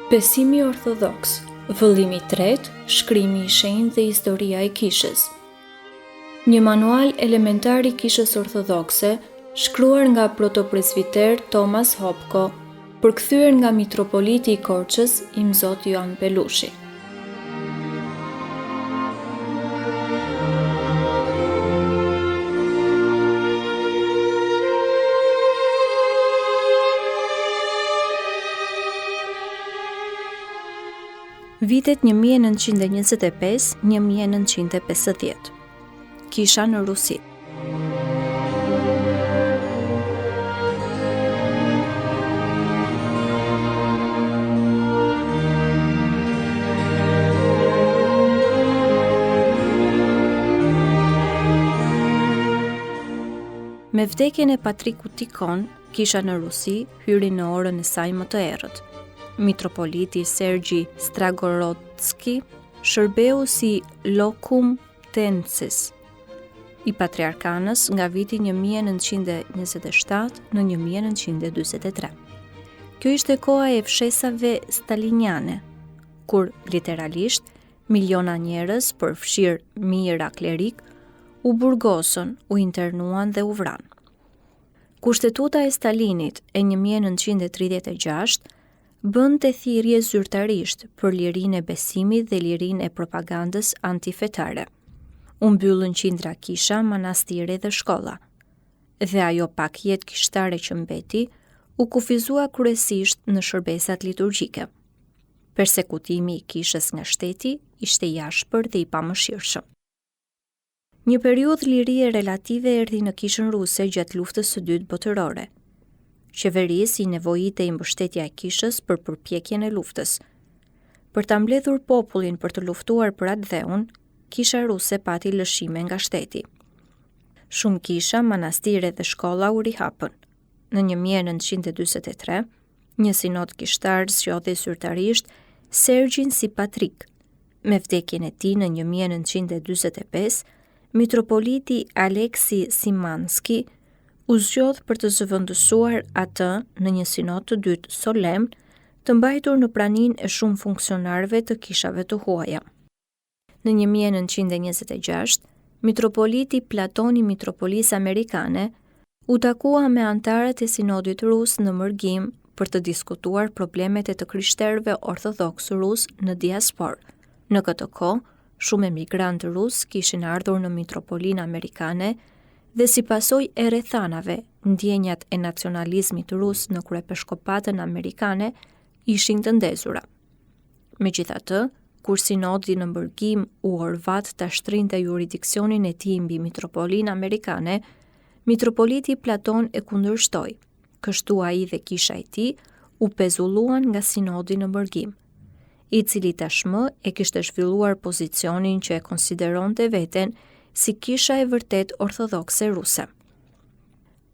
Besimi orthodoks, vëllimi i tretë, shkrimi i shenjtë dhe historia e kishës. Një manual elementar i kishës orthodokse, shkruar nga protopresbiter Thomas Hopko, përkthyer nga mitropoliti i Korçës, Imzot Joan Pelushi. Vitet 1925-1950. Kisha në Rusi. Me vdekjen e Patrikut Tikon, kisha në Rusi hyri në orën e saj më të errët. Mitropoliti Sergji Stragorodski shërbeu si locum tenensis i patriarkanës nga viti 1927 në 1943. Kjo ishte koha e fshesave staliniane, kur literalisht miliona njerëz, përfshirë mijëra klerik, u burgosën, u internuan dhe u vranë. Kushtetuta e Stalinit e 1936 bënte thirrje zyrtarisht për lirinë e besimit dhe lirinë e propagandës antifetare. U mbyllën qindra kisha, manastire dhe shkolla. Dhe ajo pak jetë kishtare që mbeti, u kufizua kryesisht në shërbesat liturgjike. Persekutimi i kishës nga shteti ishte i ashpër dhe i pamëshirshëm. Një periudhë lirie relative erdhi në kishën ruse gjatë luftës së dytë botërore. Qeverisë i nevojitej mbështetja e kishës për përpjekjen e luftës. Për ta mbledhur popullin për të luftuar për atë dheun, kisha ruse pati lëshime nga shteti. Shumë kisha, manastire dhe shkolla u rihapën. Në 1943, një sinod kishtar zgjodhi zyrtarisht Sergjin si patrik. Me vdekjen e tij në 1945, mitropoliti Aleksi Simanski u zgjodh për të zëvendësuar atë në një sinod të dytë solemn, të mbajtur në praninë e shumë funksionarëve të kishave të huaja. Në 1926, mitropoliti Platoni Mitropolisë Amerikane u takua me antarët e sinodit rus në Mërgim për të diskutuar problemet e të krishterëve ortodoks rus në diasporë. Në këtë kohë, shumë emigrantë rus kishin ardhur në mitropolinë amerikane dhe si pasoj e rrethanave, ndjenjat e nacionalizmit rus në kryepeshkopatën amerikane ishin të ndezura. Megjithatë, kur sinodi në Mërgim u orvat ta shtrinte jurisdiksionin e tij mbi mitropolinë amerikane, mitropoliti Platon e kundërshtoi. Kështu ai dhe kisha e tij u pezulluan nga sinodi në Mërgim, i cili tashmë e kishte zhvilluar pozicionin që e konsideronte veten si kisha e vërtet orthodokse ruse.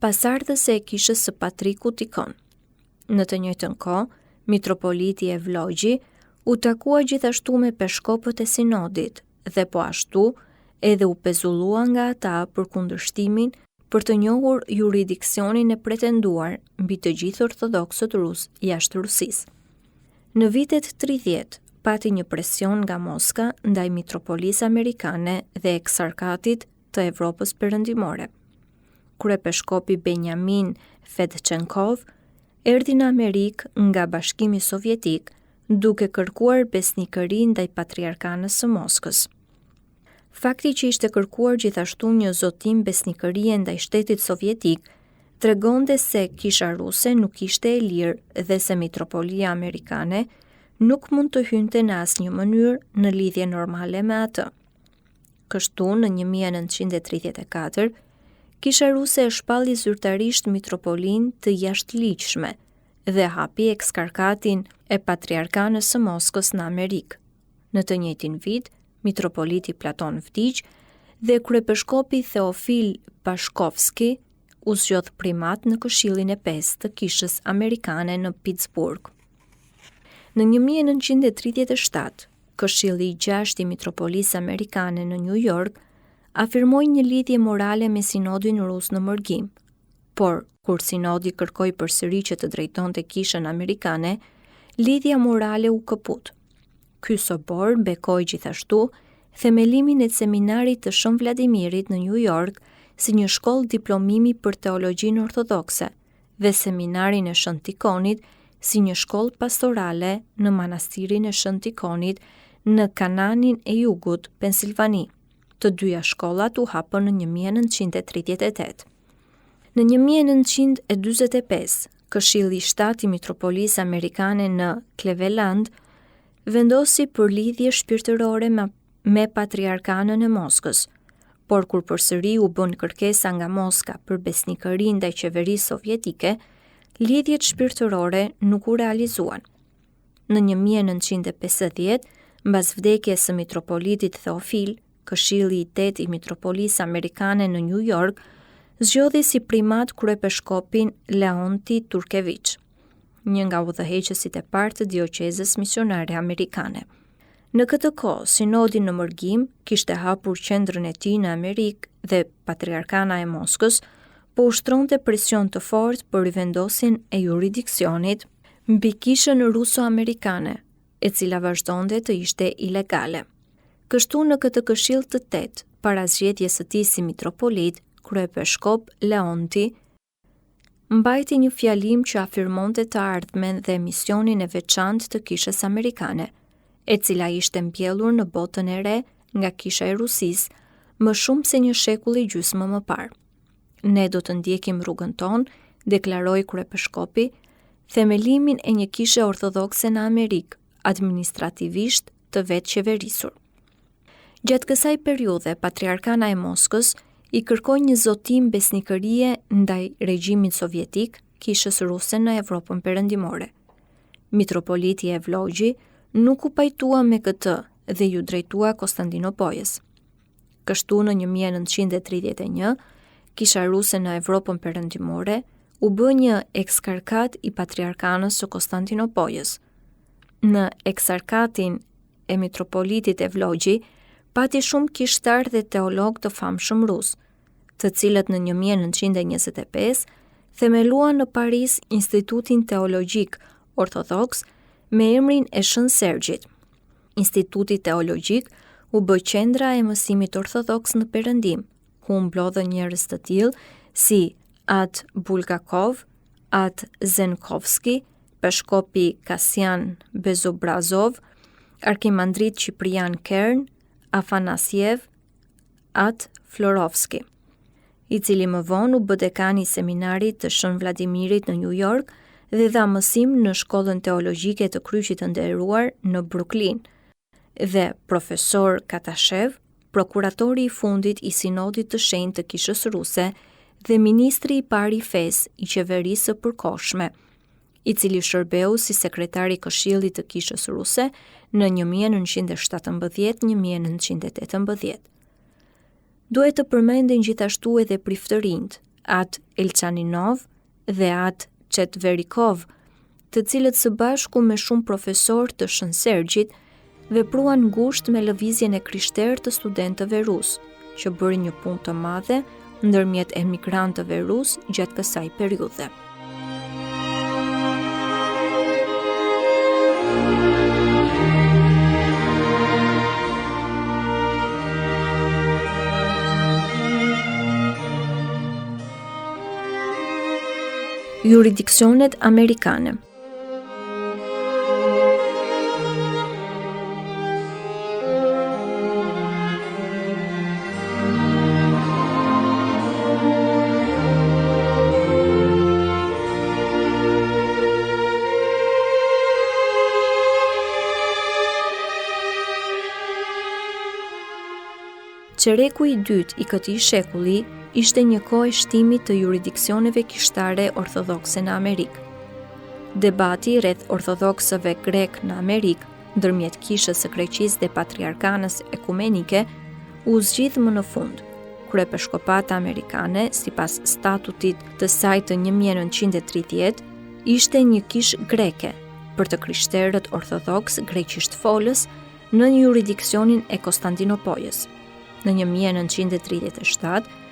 Pasardhëse e kishës së Patrikut Tikon. Në të njëjtën kohë, mitropoliti Evlogji u takua gjithashtu me peshkopët e sinodit dhe po ashtu edhe u pezullua nga ata për kundërshtimin për të njohur jurisdiksionin e pretenduar mbi të gjithë ortodoksët rus jashtë Rusisë. Në vitet 30 pati një presion nga Moska ndaj mitropolisë amerikane dhe eksarkatit të Evropës perëndimore. Kryepeshkopi Benjamin Fedchenkov erdhi në Amerikë nga Bashkimi Sovjetik duke kërkuar besnikëri ndaj patriarkanës së Moskës. Fakti që ishte kërkuar gjithashtu një zotim besnikërie ndaj shtetit sovjetik tregonte se kisha ruse nuk ishte e lirë dhe se mitropolia amerikane nuk mund të hynte në asnjë mënyrë në lidhje normale me atë. Kështu në 1934, kisha ruse e shpalli zyrtarisht mitropolinë të jashtëligjshme dhe hapi eksarkatin e patriarkanës së Moskës në Amerikë. Në të njëjtin vit, mitropoliti Platon vdiq dhe kryepeshkopi Theofil Pashkovski u zgjodh primat në Këshillin e 5 të kishës amerikane në Pittsburgh. Në 1937, Këshilli i 6 i mitropolisë amerikane në New York afirmoi një lidhje morale me sinodin rus në Mërgim, por kur sinodi kërkoi përsëri që të drejtonte kishën amerikane, lidhja morale u kaput. Ky sobor bekoi gjithashtu themelimin e seminarit të Shën Vladimirit në New York si një shkollë diplomimi për teologjinë ortodokse dhe seminarin e Shën Tikonit si një shkollë pastorale në manastirin e Shën Tikonit në Kananin e Jugut, Pensilvani. Të dyja shkollat u hapën në 1938. Në 1945, Këshilli i Shtatë i Mitropolisë Amerikane në Cleveland vendosi për lidhje shpirtërore me Patriarkanën e Moskës, por kur përsëri u bën kërkesa nga Moska për besnikëri ndaj qeverisë sovjetike, lidhjet shpirtërore nuk u realizuan. Në 1950, mbas vdekjes së mitropolitit Theofil, Këshilli i Tetë i Mitropolisë Amerikane në New York zgjodhi si primat kryepeshkopin Leonti Turkeviç, një nga udhëheqësit e parë të dioqezës misionare amerikane. Në këtë kohë, sinodi në Mërgim kishte hapur qendrën e tij në Amerikë dhe Patriarkana e Moskës po ushtronte presion të fortë për rivendosjen e juridiksionit mbi kishën ruso-amerikane, e cila vazhdonte të ishte ilegale. Kështu në këtë këshill të tetë, para zgjedhjes së tij si mitropolit, kryepeshkop Leonti mbajti një fjalim që afirmonte të ardhmen dhe misionin e veçantë të kishës amerikane, e cila ishte mbjellur në botën e re nga kisha e Rusisë më shumë se një shekull e gjysmë më parë. Ne do të ndjekim rrugën tonë, deklaroi kryepeshkopi, themelimin e një kishe ortodokse në Amerikë, administrativisht të vetë qeverisur. Gjatë kësaj periudhe, Patriarkana e Moskës i kërkoi një zotim besnikërie ndaj regjimit sovjetik, kishës ruse në Evropën perëndimore. Mitropoliti Evlogji nuk u pajtua me këtë dhe ju drejtua Konstantinopojës. Kështu në 1931, kisha ruse në Evropën perëndimore u bë një eksarkat i Patriarkanës së Konstantinopojës. Në eksarkatin e mitropolitit Evlogji pati shumë kishtar dhe teolog të famshëm rus, të cilët në 1925 themeluan në Paris Institutin Teologjik Ortodoks me emrin e Shën Sergjit. Instituti Teologjik u bë qendra e mësimit ortodoks në Perëndim, ku mblodhen njerëz të tillë si At Bulgakov, At Zenkovski, Peshkopi Kasian Bezobrazov, Arkimandrit Ciprian Kern, Afanasiev, At Florovski, i cili më vonë u bë dekani i seminarit të Shën Vladimirit në New York dhe dha mësim në shkollën teologjike të Kryqit të Nderuar në Brooklyn, dhe profesor Katashev, prokuratori i fundit i sinodit të shenjtë të kishës ruse dhe ministri i parë i fesë i qeverisë së përkohshme, i cili shërbeu si sekretari i këshillit të kishës ruse në 1917-1918. Duhet të përmenden gjithashtu edhe priftërinjt, At Elçaninov dhe At Chetverikov, të cilët së bashku me shumë profesor të Shën Sergjit vepruan ngushtë me lëvizjen e krishterë të studentëve rus, që bëri një punë të madhe ndërmjet emigrantëve rus gjatë kësaj periudhe. Juridiksionet amerikane. Qereku i dytë i këtij shekulli ishte një kohë e shtimit të juridiksioneve kishtare ortodokse në Amerikë. Debati rreth ortodoksëve grek në Amerikë, ndërmjet kishës së Greqisë dhe Patriarkanës ekumenike, u zgjidh më në fund. Kryepeshkopata amerikane, sipas statutit të saj të 1930, ishte një kishë greke për të krishterët ortodoks greqisht folës në juridiksionin e Konstantinopojës. Në 1937,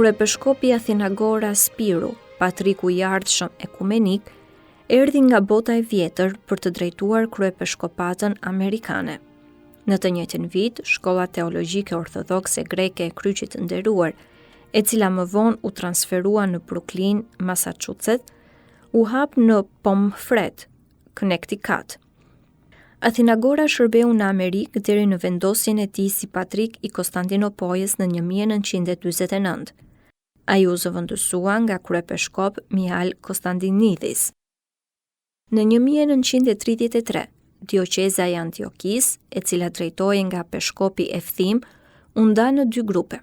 kryepeshkopi Athenagora Spiru, patriku i ardhshëm ekumenik, erdhi nga bota e vjetër për të drejtuar kryepeskopaten amerikane. Në të njëjtin vit, Shkolla Teologjike Orthodokse Greke e Kryqit të Nderuar, e cila më vonë u transferua në Brooklyn, Massachusetts, u hap në Pomfret, Connecticut. Athinagora shërbeu në Amerikë deri në vendosjen e tij si patrik i Konstantinopojës në 1949. Ai u zëvendësua nga kryepeshkop Mihal Konstantinidis. Në 1933, dioqeza e Antiokis, e cila drejtohej nga peshkopi Efthim, u nda në dy grupe.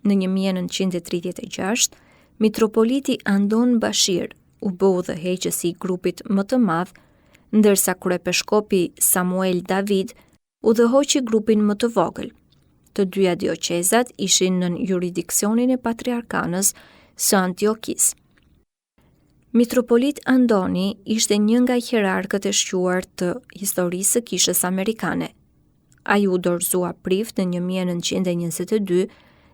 Në 1936, mitropoliti Andon Bashir u bë udhëheqësi i grupit më të madh, ndërsa kryepeshkopi Samuel David udhëhoqi grupin më të vogël. Të dyja dioqezat ishin nën jurisdiksionin e patriarkanës së Antiokis. Mitropolit Andoni ishte një nga hierarkët e shquar të historisë së Kishës Amerikane. Ai u dorëzua prift në 1922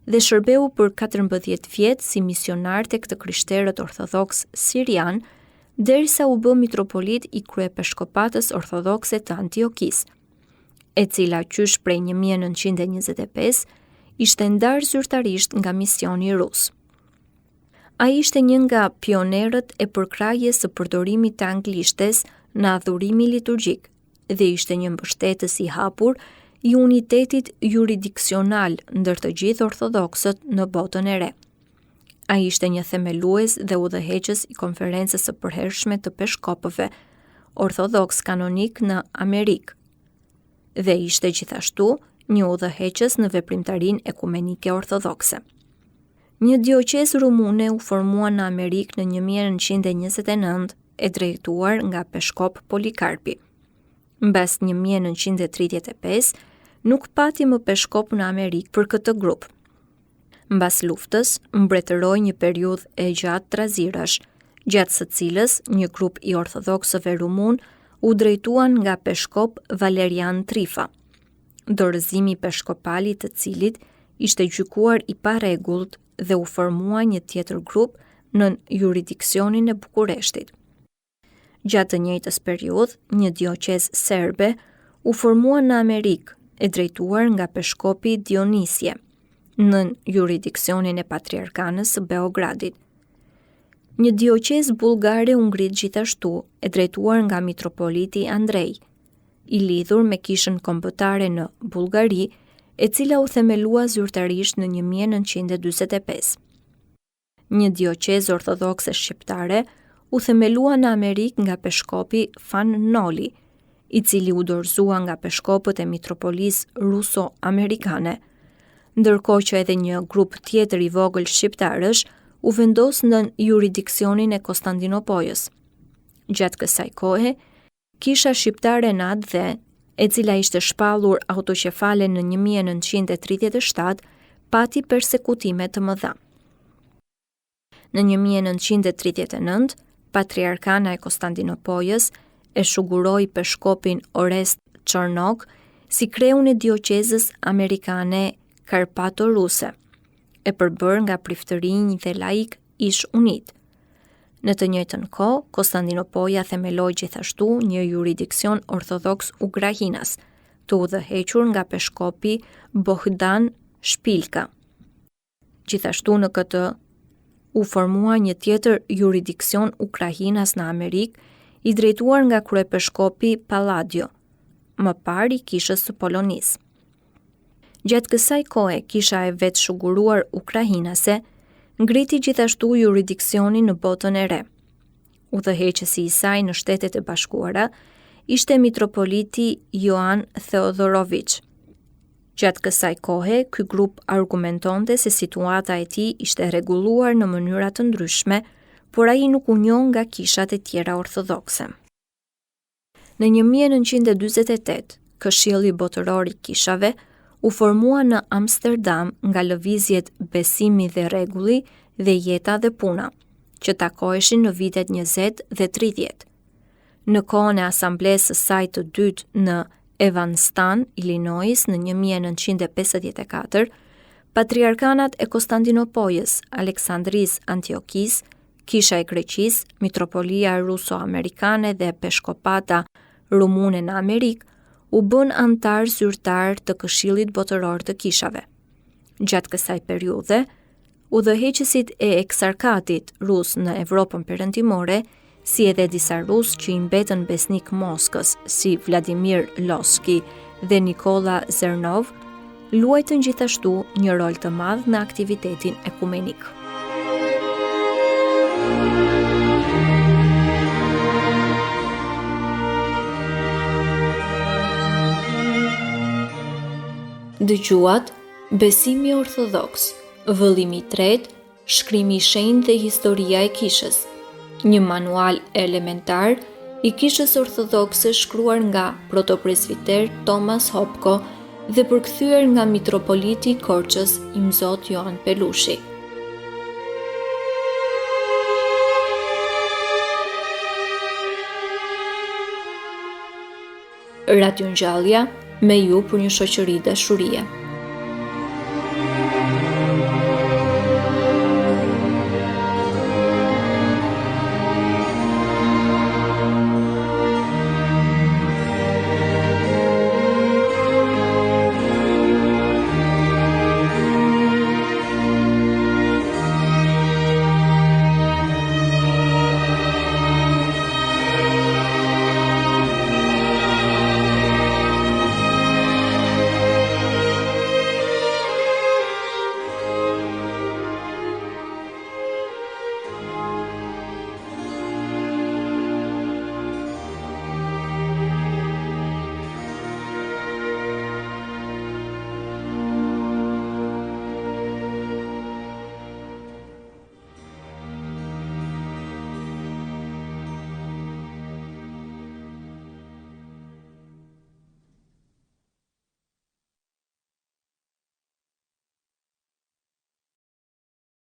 dhe shërbeu për 14 vjet si misionar tek të krishterët ortodoks sirian, derisa u bë mitropolit i kryepeshkopatës ortodokse të Antiokis, e cila qysh prej 1925 ishte ndarë zyrtarisht nga misioni rus. Ai ishte një nga pionerët e përkrahjes së përdorimit të anglishtes në adhurimin liturgjik dhe ishte një mbështetës i hapur i unitetit jurisdiksional ndër të gjithë ortodoksët në botën e re. Ai ishte një themelues dhe udhëheqës i konferencës së përhershme të peshkopëve ortodoks kanonik në Amerikë dhe ishte gjithashtu një udhëheqës në veprimtarinë ekumenike ortodokse. Një dioqezë rumune u formua në Amerikë në 1929 e drejtuar nga peshkop Polikarpi. Mbas 1935 nuk pati më peshkop në Amerikë për këtë grup. Mbas luftës, mbretëroi një periudhë e gjatë trazirash, gjatë së cilës një grup i ortodoksëve rumun u drejtuan nga peshkop Valerian Trifa, dorëzimi peshkopal i të cilit ishte gjykuar i parregullt dhe u formua një tjetër grup nën jurisdiksionin e Bukureshtit. Gjatë të njëjtës periudhë, një dioqezë serbe u formua në Amerikë, e drejtuar nga peshkopi Dionisje, nën jurisdiksionin e patriarkanës së Beogradit. Një dioqezë bullgare u ngrit gjithashtu, e drejtuar nga mitropoliti Andrej, i lidhur me kishën kombëtare në Bullgari, e cila u themelua zyrtarisht në 1945. Një dioqezë ortodokse shqiptare u themelua në Amerikë nga peshkopi Fan Noli, i cili u dorëzua nga peshkopët e mitropolisë ruso-amerikane, ndërkohë që edhe një grup tjetër i vogël shqiptarësh u vendos në jurisdiksionin e Konstantinopojës. Gjatë kësaj kohe, kisha shqiptare në Adhe, e cila ishte shpallur autoqefale në 1937, pati persekutime të mëdha. Në 1939, patriarkana e Konstantinopojës e shuguroi peshkopin Orest Çornok si kreun e dioqezës amerikane Karpato-ruse, e përbër nga priftërinj dhe laik ish unit. Në të njëjtën kohë, Konstantinopoja themeloi gjithashtu një jurisdiksion ortodoks Ukrainas, të udhëhequr nga peshkopi Bohdan Shpilka. Gjithashtu në këtë u formua një tjetër jurisdiksion Ukrainas në Amerikë, i drejtuar nga kryepeshkopi Palladio, më parë i kishës së Polonisë. Gjatë kësaj kohe, kisha e vetë shuguruar ukrainase ngriti gjithashtu jurisdiksionin në botën e re. Udhëheqësi i saj në Shtetet e Bashkuara ishte mitropoliti Joan Theodorovich. Gjatë kësaj kohe, ky grup argumentonte se situata e tij ishte rregulluar në mënyra të ndryshme, por ai nuk u njoh nga kishat e tjera ortodokse. Në 1948, Këshilli Botëror i Kishave u formua në Amsterdam nga lëvizjet Besimi dhe Rregulli dhe Jeta dhe Puna, që takoheshin në vitet 20 dhe 30. Në kohën e asamblesë së saj të dytë në Evanston, Illinois në 1954, patriarkanat e Konstantinopojës, Aleksandrisë, Antiokis, Kisha e Greqisë, Mitropolia Ruso-Amerikane dhe Peshkopata Rumune në Amerikë u bën antar zyrtar të Këshillit Botëror të Kishave. Gjatë kësaj periudhe, udhëheqësit e eksarkatit rus në Evropën perëndimore, si edhe disa rus që i mbetën besnik Moskës, si Vladimir Loski dhe Nikola Zernov, luajtën gjithashtu një rol të madh në aktivitetin ekumenik. Dëgjuat Besimi orthodoks, vëllimi i tretë, shkrimi i shenjtë dhe historia e kishës. Një manual elementar i kishës orthodokse shkruar nga protopresbiter Thomas Hopko dhe përkthyer nga mitropoliti i Korçës Imzot Joan Pelushi. Radio Ngjallja, me ju për një shoqëri dashurie.